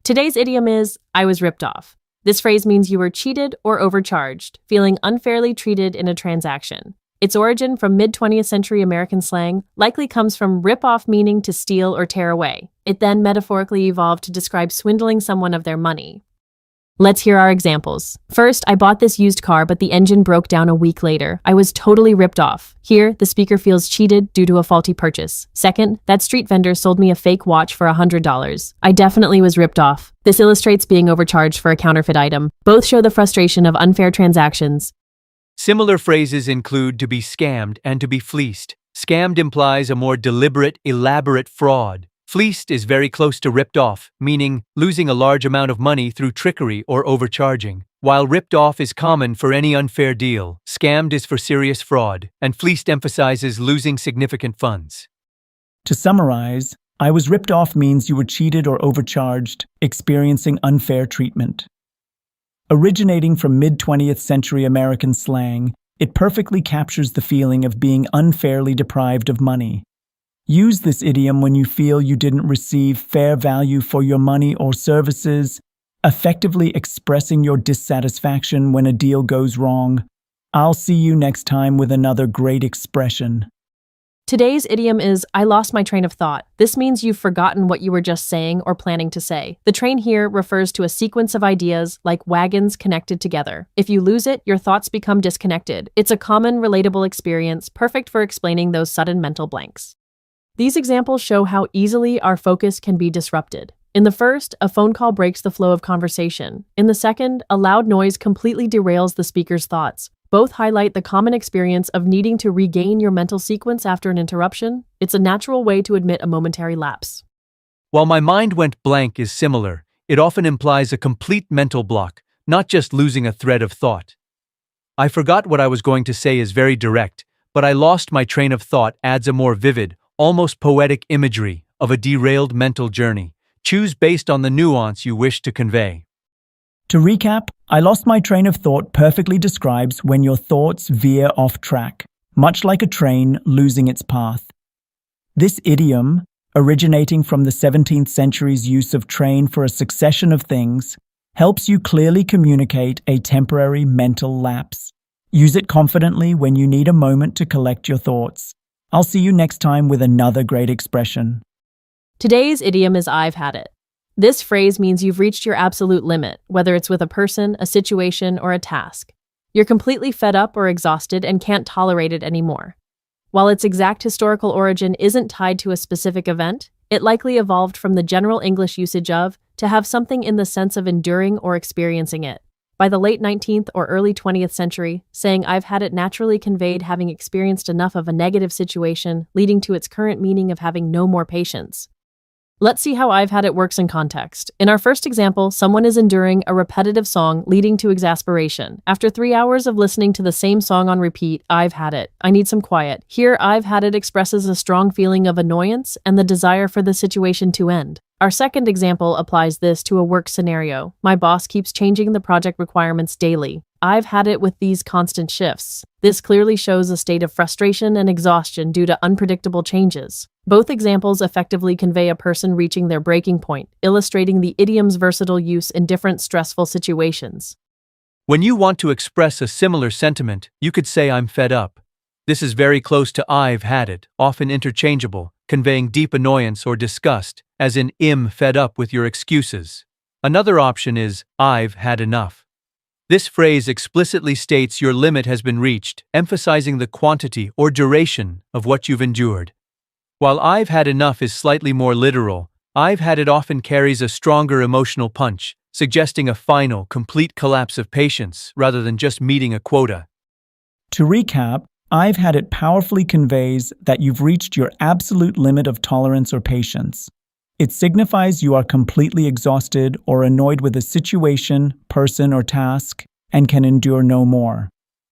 Today's idiom is, I was ripped off. This phrase means you were cheated or overcharged, feeling unfairly treated in a transaction. Its origin from mid-20th century American slang likely comes from rip off, meaning to steal or tear away. It then metaphorically evolved to describe swindling someone of their money. Let's hear our examples. First, I bought this used car, but the engine broke down a week later. I was totally ripped off. Here, the speaker feels cheated due to a faulty purchase. Second, that street vendor sold me a fake watch for $100. I definitely was ripped off. This illustrates being overcharged for a counterfeit item. Both show the frustration of unfair transactions. Similar phrases include to be scammed and to be fleeced. Scammed implies a more deliberate, elaborate fraud. Fleeced is very close to ripped off, meaning losing a large amount of money through trickery or overcharging. While ripped off is common for any unfair deal, scammed is for serious fraud, and fleeced emphasizes losing significant funds. To summarize, I was ripped off means you were cheated or overcharged, experiencing unfair treatment. Originating from mid-20th century American slang, it perfectly captures the feeling of being unfairly deprived of money. Use this idiom when you feel you didn't receive fair value for your money or services, effectively expressing your dissatisfaction when a deal goes wrong. I'll see you next time with another great expression. Today's idiom is, I lost my train of thought. This means you've forgotten what you were just saying or planning to say. The train here refers to a sequence of ideas like wagons connected together. If you lose it, your thoughts become disconnected. It's a common, relatable experience, perfect for explaining those sudden mental blanks. These examples show how easily our focus can be disrupted. In the first, a phone call breaks the flow of conversation. In the second, a loud noise completely derails the speaker's thoughts. Both highlight the common experience of needing to regain your mental sequence after an interruption. It's a natural way to admit a momentary lapse. While my mind went blank is similar, it often implies a complete mental block, not just losing a thread of thought. I forgot what I was going to say is very direct, but I lost my train of thought adds a more vivid, almost poetic imagery of a derailed mental journey. Choose based on the nuance you wish to convey. To recap, I lost my train of thought perfectly describes when your thoughts veer off track, much like a train losing its path. This idiom, originating from the 17th century's use of train for a succession of things, helps you clearly communicate a temporary mental lapse. Use it confidently when you need a moment to collect your thoughts. I'll see you next time with another great expression. Today's idiom is I've had it. This phrase means you've reached your absolute limit, whether it's with a person, a situation, or a task. You're completely fed up or exhausted and can't tolerate it anymore. While its exact historical origin isn't tied to a specific event, it likely evolved from the general English usage of to have something in the sense of enduring or experiencing it. By the late 19th or early 20th century, saying I've had it naturally conveyed having experienced enough of a negative situation, leading to its current meaning of having no more patience. Let's see how I've had it works in context. In our first example, someone is enduring a repetitive song leading to exasperation. After 3 hours of listening to the same song on repeat, I've had it. I need some quiet. Here, I've had it expresses a strong feeling of annoyance and the desire for the situation to end. Our second example applies this to a work scenario. My boss keeps changing the project requirements daily. I've had it with these constant shifts. This clearly shows a state of frustration and exhaustion due to unpredictable changes. Both examples effectively convey a person reaching their breaking point, illustrating the idiom's versatile use in different stressful situations. When you want to express a similar sentiment, you could say I'm fed up. This is very close to I've had it, often interchangeable, conveying deep annoyance or disgust, as in fed up with your excuses. Another option is I've had enough. This phrase explicitly states your limit has been reached, emphasizing the quantity or duration of what you've endured. While I've had enough is slightly more literal, I've had it often carries a stronger emotional punch, suggesting a final, complete collapse of patience rather than just meeting a quota. To recap, I've had it powerfully conveys that you've reached your absolute limit of tolerance or patience. It signifies you are completely exhausted or annoyed with a situation, person, or task, and can endure no more.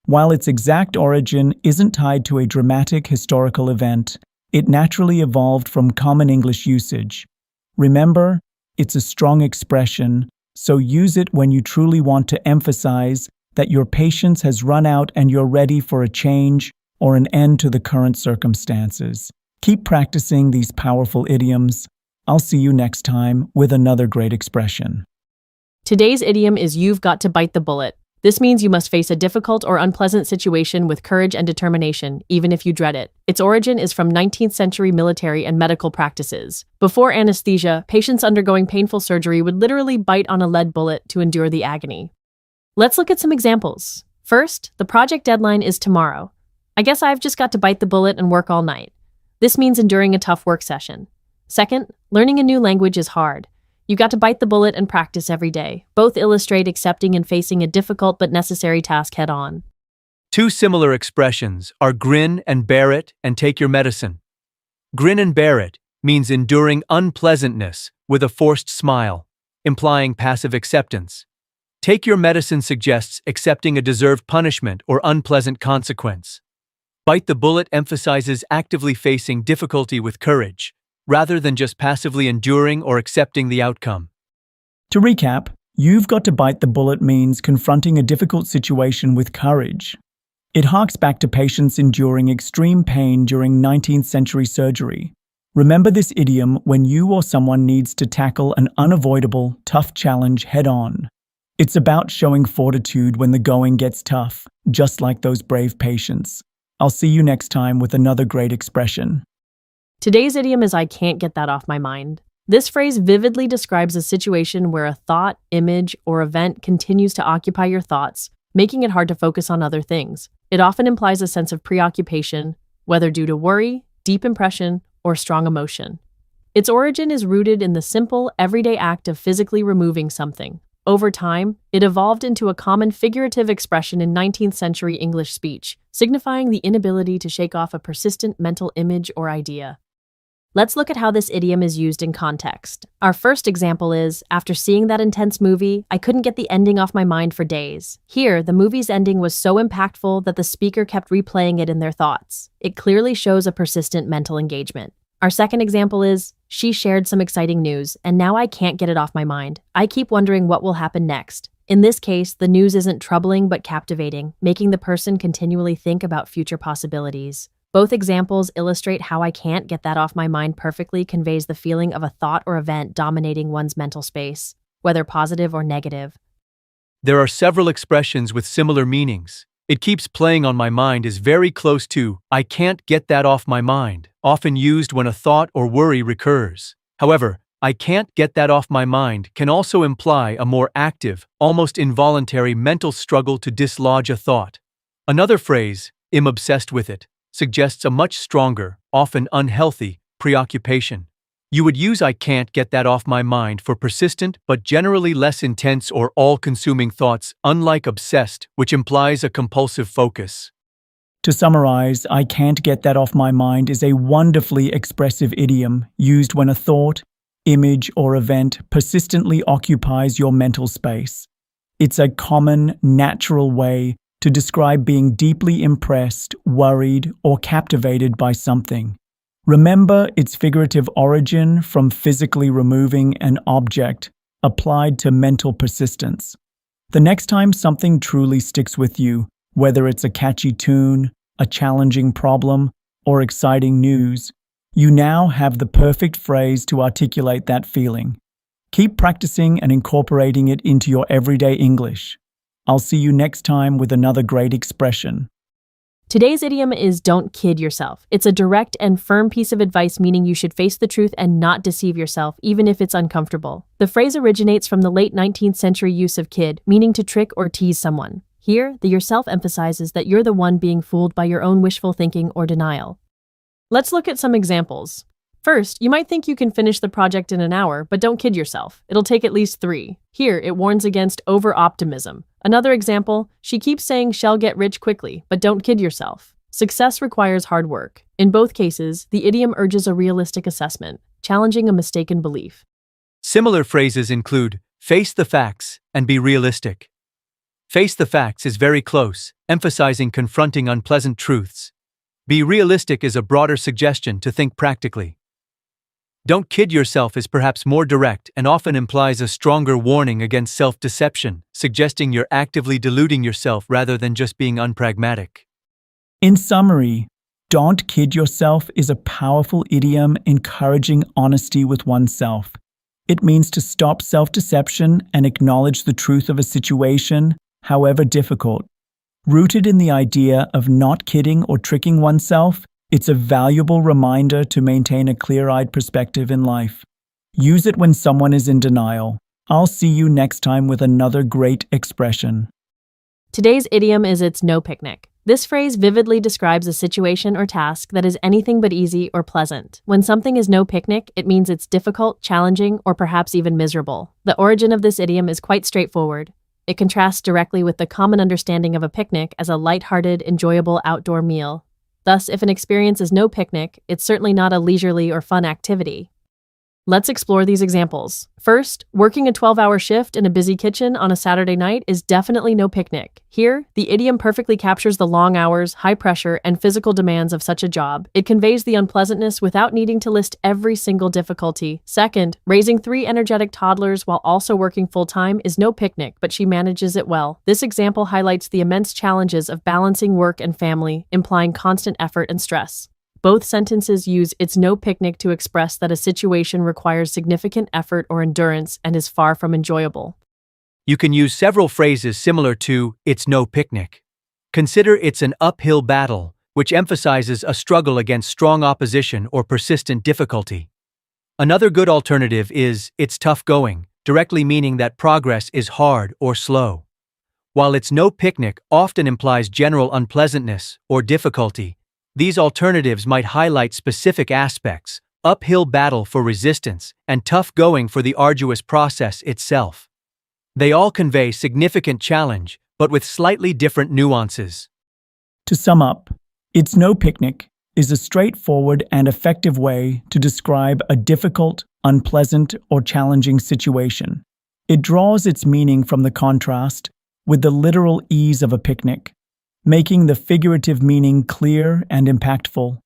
While its exact origin isn't tied to a dramatic historical event, it naturally evolved from common English usage. Remember, it's a strong expression, so use it when you truly want to emphasize that your patience has run out and you're ready for a change or an end to the current circumstances. Keep practicing these powerful idioms. I'll see you next time with another great expression. Today's idiom is you've got to bite the bullet. This means you must face a difficult or unpleasant situation with courage and determination, even if you dread it. Its origin is from 19th century military and medical practices. Before anesthesia, patients undergoing painful surgery would literally bite on a lead bullet to endure the agony. Let's look at some examples. First, the project deadline is tomorrow. I guess I've just got to bite the bullet and work all night. This means enduring a tough work session. Second, learning a new language is hard. You got to bite the bullet and practice every day. Both illustrate accepting and facing a difficult but necessary task head on. Two similar expressions are grin and bear it and take your medicine. Grin and bear it means enduring unpleasantness with a forced smile, implying passive acceptance. Take your medicine suggests accepting a deserved punishment or unpleasant consequence. Bite the bullet emphasizes actively facing difficulty with courage, rather than just passively enduring or accepting the outcome. To recap, you've got to bite the bullet means confronting a difficult situation with courage. It harks back to patients enduring extreme pain during 19th century surgery. Remember this idiom when you or someone needs to tackle an unavoidable, tough challenge head-on. It's about showing fortitude when the going gets tough, just like those brave patients. I'll see you next time with another great expression. Today's idiom is I can't get that off my mind. This phrase vividly describes a situation where a thought, image, or event continues to occupy your thoughts, making it hard to focus on other things. It often implies a sense of preoccupation, whether due to worry, deep impression, or strong emotion. Its origin is rooted in the simple, everyday act of physically removing something. Over time, it evolved into a common figurative expression in 19th century English speech, signifying the inability to shake off a persistent mental image or idea. Let's look at how this idiom is used in context. Our first example is, after seeing that intense movie, I couldn't get the ending off my mind for days. Here, the movie's ending was so impactful that the speaker kept replaying it in their thoughts. It clearly shows a persistent mental engagement. Our second example is, she shared some exciting news, and now I can't get it off my mind. I keep wondering what will happen next. In this case, the news isn't troubling but captivating, making the person continually think about future possibilities. Both examples illustrate how I can't get that off my mind perfectly conveys the feeling of a thought or event dominating one's mental space, whether positive or negative. There are several expressions with similar meanings. It keeps playing on my mind is very close to I can't get that off my mind, often used when a thought or worry recurs. However, I can't get that off my mind can also imply a more active, almost involuntary mental struggle to dislodge a thought. Another phrase, I'm obsessed with it, suggests a much stronger, often unhealthy, preoccupation. You would use I can't get that off my mind for persistent but generally less intense or all-consuming thoughts, unlike obsessed, which implies a compulsive focus. To summarize, I can't get that off my mind is a wonderfully expressive idiom used when a thought, image, or event persistently occupies your mental space. It's a common, natural way to describe being deeply impressed, worried, or captivated by something. Remember its figurative origin from physically removing an object applied to mental persistence. The next time something truly sticks with you, whether it's a catchy tune, a challenging problem, or exciting news, you now have the perfect phrase to articulate that feeling. Keep practicing and incorporating it into your everyday English. I'll see you next time with another great expression. Today's idiom is don't kid yourself. It's a direct and firm piece of advice meaning you should face the truth and not deceive yourself, even if it's uncomfortable. The phrase originates from the late 19th century use of kid, meaning to trick or tease someone. Here, the yourself emphasizes that you're the one being fooled by your own wishful thinking or denial. Let's look at some examples. First, you might think you can finish the project in an hour, but don't kid yourself. It'll take at least 3. Here, it warns against over-optimism. Another example, she keeps saying she'll get rich quickly, but don't kid yourself. Success requires hard work. In both cases, the idiom urges a realistic assessment, challenging a mistaken belief. Similar phrases include face the facts and be realistic. Face the facts is very close, emphasizing confronting unpleasant truths. Be realistic is a broader suggestion to think practically. Don't kid yourself is perhaps more direct and often implies a stronger warning against self-deception, suggesting you're actively deluding yourself rather than just being unpragmatic. In summary, Don't kid yourself is a powerful idiom encouraging honesty with oneself. It means to stop self-deception and acknowledge the truth of a situation, however difficult. Rooted in the idea of not kidding or tricking oneself, it's a valuable reminder to maintain a clear-eyed perspective in life. Use it when someone is in denial. I'll see you next time with another great expression. Today's idiom is "it's no picnic." This phrase vividly describes a situation or task that is anything but easy or pleasant. When something is no picnic, it means it's difficult, challenging, or perhaps even miserable. The origin of this idiom is quite straightforward. It contrasts directly with the common understanding of a picnic as a lighthearted, enjoyable outdoor meal. Thus, if an experience is no picnic, it's certainly not a leisurely or fun activity. Let's explore these examples. First, working a 12-hour shift in a busy kitchen on a Saturday night is definitely no picnic. Here, the idiom perfectly captures the long hours, high pressure, and physical demands of such a job. It conveys the unpleasantness without needing to list every single difficulty. Second, raising 3 energetic toddlers while also working full-time is no picnic, but she manages it well. This example highlights the immense challenges of balancing work and family, implying constant effort and stress. Both sentences use "it's no picnic" to express that a situation requires significant effort or endurance and is far from enjoyable. You can use several phrases similar to "it's no picnic." Consider "it's an uphill battle," which emphasizes a struggle against strong opposition or persistent difficulty. Another good alternative is "it's tough going," directly meaning that progress is hard or slow. While "it's no picnic" often implies general unpleasantness or difficulty, these alternatives might highlight specific aspects: uphill battle for resistance and tough going for the arduous process itself. They all convey significant challenge, but with slightly different nuances. To sum up, "it's no picnic" is a straightforward and effective way to describe a difficult, unpleasant, or challenging situation. It draws its meaning from the contrast with the literal ease of a picnic, making the figurative meaning clear and impactful.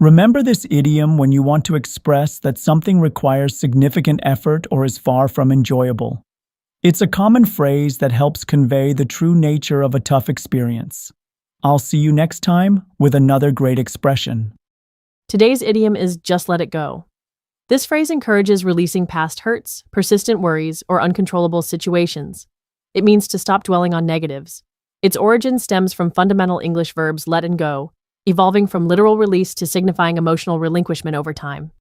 Remember this idiom when you want to express that something requires significant effort or is far from enjoyable. It's a common phrase that helps convey the true nature of a tough experience. I'll see you next time with another great expression. Today's idiom is "just let it go." This phrase encourages releasing past hurts, persistent worries, or uncontrollable situations. It means to stop dwelling on negatives. Its origin stems from fundamental English verbs "let" and "go," evolving from literal release to signifying emotional relinquishment over time.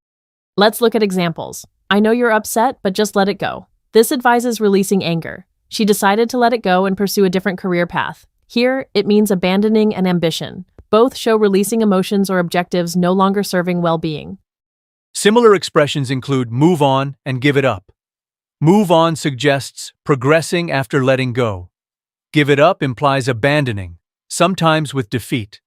Let's look at examples. "I know you're upset, but just let it go." This advises releasing anger. She decided to let it go and pursue a different career path. Here, it means abandoning an ambition. Both show releasing emotions or objectives no longer serving well-being. Similar expressions include "move on" and "give it up." Move on suggests progressing after letting go. Give it up implies abandoning, sometimes with defeat.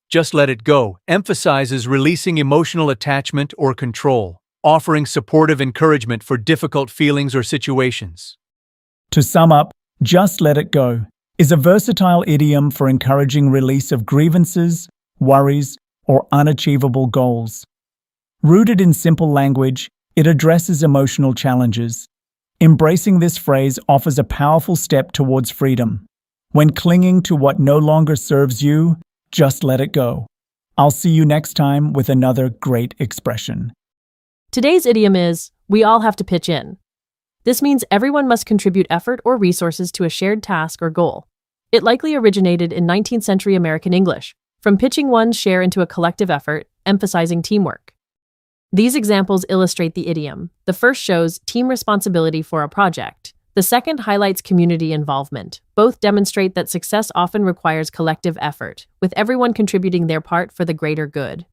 Just let it go emphasizes releasing emotional attachment or control, offering supportive encouragement for difficult feelings or situations. To sum up, "just let it go" is a versatile idiom for encouraging release of grievances, worries, or unachievable goals. Rooted in simple language, it addresses emotional challenges. Embracing this phrase offers a powerful step towards freedom. When clinging to what no longer serves you, just let it go. I'll see you next time with another great expression. Today's idiom is "we all have to pitch in." This means everyone must contribute effort or resources to a shared task or goal. It likely originated in 19th century American English, from pitching one's share into a collective effort, emphasizing teamwork. These examples illustrate the idiom. The first shows team responsibility for a project. The second highlights community involvement. Both demonstrate that success often requires collective effort, with everyone contributing their part for the greater good.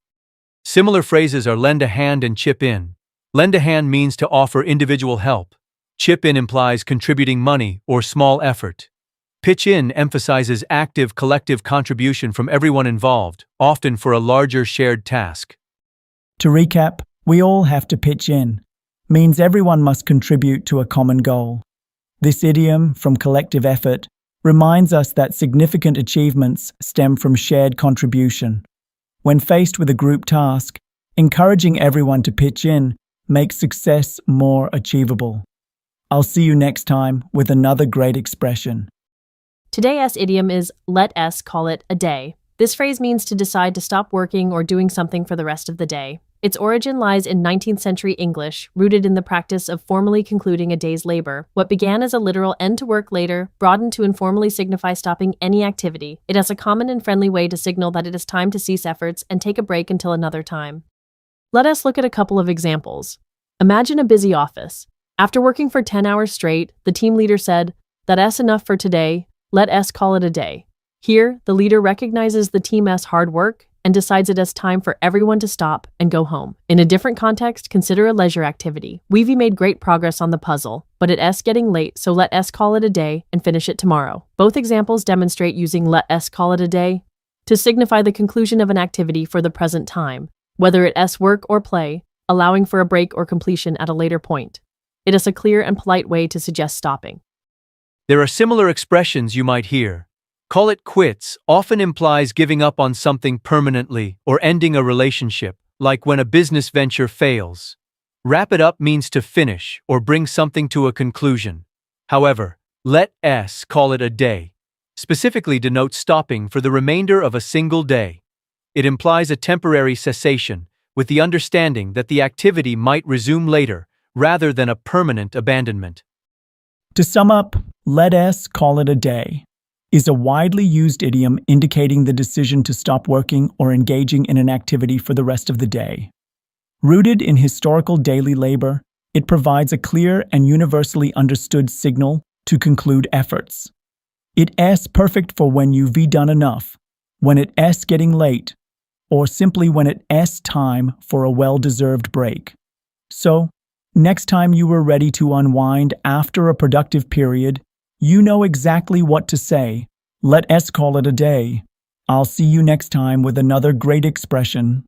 Similar phrases are "lend a hand" and "chip in." Lend a hand means to offer individual help. Chip in implies contributing money or small effort. Pitch in emphasizes active collective contribution from everyone involved, often for a larger shared task. To recap, "we all have to pitch in" means everyone must contribute to a common goal. This idiom, from collective effort, reminds us that significant achievements stem from shared contribution. When faced with a group task, encouraging everyone to pitch in makes success more achievable. I'll see you next time with another great expression. Today's idiom is "let us call it a day." This phrase means to decide to stop working or doing something for the rest of the day. Its origin lies in 19th century English, rooted in the practice of formally concluding a day's labor. What began as a literal end to work later broadened to informally signify stopping any activity. It is a common and friendly way to signal that it is time to cease efforts and take a break until another time. Let us look at a couple of examples. Imagine a busy office. After working for 10 hours straight, the team leader said, "That's enough for today. Let us call it a day." Here, the leader recognizes the team's hard work and decides it is time for everyone to stop and go home. In a different context, consider a leisure activity. We've made great progress on the puzzle, but it's getting late, so let us call it a day and finish it tomorrow. Both examples demonstrate using let us call it a day to signify the conclusion of an activity for the present time, whether it's work or play, allowing for a break or completion at a later point. It is a clear and polite way to suggest stopping. There are similar expressions you might hear. Call it quits often implies giving up on something permanently or ending a relationship, like when a business venture fails. Wrap it up means to finish or bring something to a conclusion. However, let us call it a day specifically denotes stopping for the remainder of a single day. It implies a temporary cessation, with the understanding that the activity might resume later, rather than a permanent abandonment. To sum up, let us call it a day is a widely used idiom indicating the decision to stop working or engaging in an activity for the rest of the day. Rooted in historical daily labor, it provides a clear and universally understood signal to conclude efforts. It's perfect for when you've done enough, when it's getting late, or simply when it's time for a well-deserved break. So, next time you are ready to unwind after a productive period, you know exactly what to say. Let us call it a day. I'll see you next time with another great expression.